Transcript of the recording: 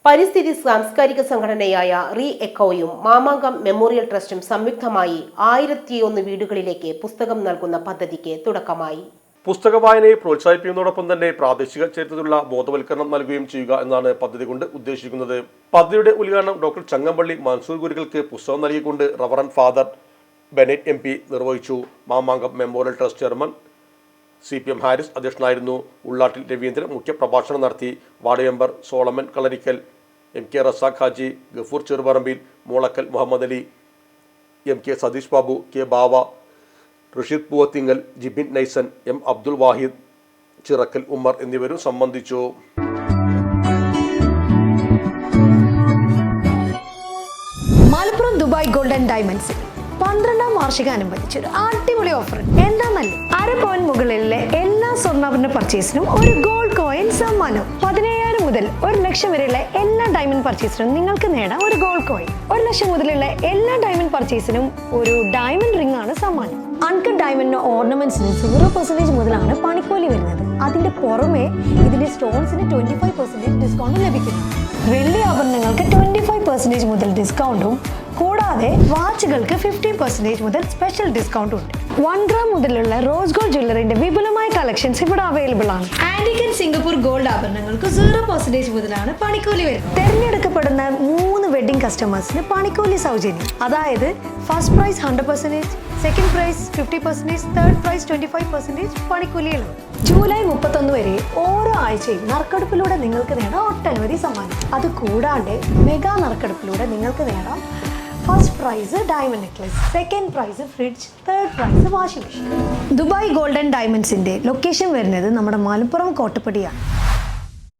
പരിസ്ഥിതി സാംസ്കാരിക സംഘടനയായ റീ എക്കോയും മാമാങ്കം മെമ്മോറിയൽ ട്രസ്റ്റും സംയുക്തമായി 1001 വീടുകളിലേക്ക് പുസ്തകം നൽകുന്ന പദ്ധതിക്ക് തുടക്കമായി. പുസ്തക വായനയെ പ്രോത്സാഹിപ്പിക്കുന്നതോടൊപ്പം തന്നെ പ്രാദേശിക ചരിത്രത്തിലുള്ള ബോധവൽക്കരണം നൽകുകയും ചെയ്യുക എന്നാണ് പദ്ധതി കൊണ്ട് ഉദ്ദേശിക്കുന്നത്. പദ്ധതിയുടെ ഉദ്ഘാടനം ഡോക്ടർ ചങ്ങമ്പള്ളി മൻസൂർ ഗുരുക്കൾക്ക് പുസ്തകം നൽകിക്കൊണ്ട് റവറൻ ഫാദർ ബെനറ്റ് MP നിർവഹിച്ചു. Mamankam memorial trust chairman CPM Haris അധ്യക്ഷനായിരുന്നു. ഉള്ളാട്ടിൽ രവീന്ദ്രൻ മുഖ്യ പ്രഭാഷണം നടത്തി. Ward member Solomon Kalarikkal, MK Razak Haji, Gafoor Cheruparambil, Moolakkal Muhammad Ali, MK Satheesh Babu, K Bava, Rasheed Poovathingal, Jibin Naison, M Abdul Wahid, Chirakkal Ummer എന്നിവരും സംബന്ധിച്ചു. മലപ്പുറം ദുബായ് ഗോൾഡൻ ഡയമണ്ട്സ് 12ാം വാർഷികാനുബന്ധിച്ച് ഒരു അടിപൊളി ഓഫർ. എന്താന്നല്ലേ, 1/2 പവൻ മുകളിലെ എല്ലാ സ്വർണ്ണാഭരണ പർച്ചേസിനും ഒരു ഗോൾഡ് കോയിൻ സമ്മാനം. 17,000 മുതൽ 1 ലക്ഷം വരെയുള്ള എല്ലാ ഡയമണ്ട് പർച്ചേസിനും നിങ്ങൾക്ക് നേടാം ഒരു ഗോൾഡ് കോയിൻ. 1 ലക്ഷം മുതലുള്ള എല്ലാ ഡയമണ്ട് പർച്ചേസിനും ഒരു ഡയമണ്ട് റിംഗ് ആണ് സമ്മാനം. അൺകട്ട് ഡയമണ്ട് ഓർണമെന്റ്സിന് 0% മുതലാണ് പണിക്കൂലി വരുന്നത്. അതിന്റെ പുറമെ ഇതിന്റെ സ്റ്റോൺസിന് 25% ഡിസ്കൗണ്ട് ലഭിക്കുന്നു. വെള്ളി ആഭരണങ്ങൾക്ക് 25% മുതൽ ഡിസ്കൗണ്ടും കൂടാതെ വാച്ചുകൾക്ക് 50% മുതൽ സ്പെഷ്യൽ ഡിസ്കൗണ്ടും ഉണ്ട്. 1 ഗ്രാം മുതലുള്ള റോസ് ഗോൾഡ് ജ്വല്ലറിന്റെ വിപുലമായ കളക്ഷൻസ് ഇവിടെ അവൈലബിൾ ആണ്. ആന്റിക് ആൻഡ് സിംഗപ്പൂർ ഗോൾഡ് ആഭരണങ്ങൾക്ക് 0% മുതലാണ് പണിക്കൂലി വരുന്നത്. തെരഞ്ഞെടുക്കപ്പെടുന്ന 3 വെഡിംഗ് കസ്റ്റമേഴ്സിന് പണിക്കൂലി സൗജന്യം. അതായത് first prize 100%, second prize 50%, third prize 25% പണിക്കൂലികളാണ്. ജൂലൈ 31 വരെ ഓരോ ആഴ്ചയും നറുക്കെടുപ്പിലൂടെ നിങ്ങൾക്ക് നേടാം ഒട്ടനവധി സമ്മാനം. അത് കൂടാണ്ട് മെഗാ നറുക്കെടുപ്പിലൂടെ നിങ്ങൾക്ക് നേടാം first prize diamond necklace, second prize fridge, third prize washing machine. Dubai golden ഡയമണ്ട്സിന്റെ ലൊക്കേഷൻ വരുന്നത് നമ്മുടെ മലപ്പുറം കോട്ടപ്പടിയാണ്.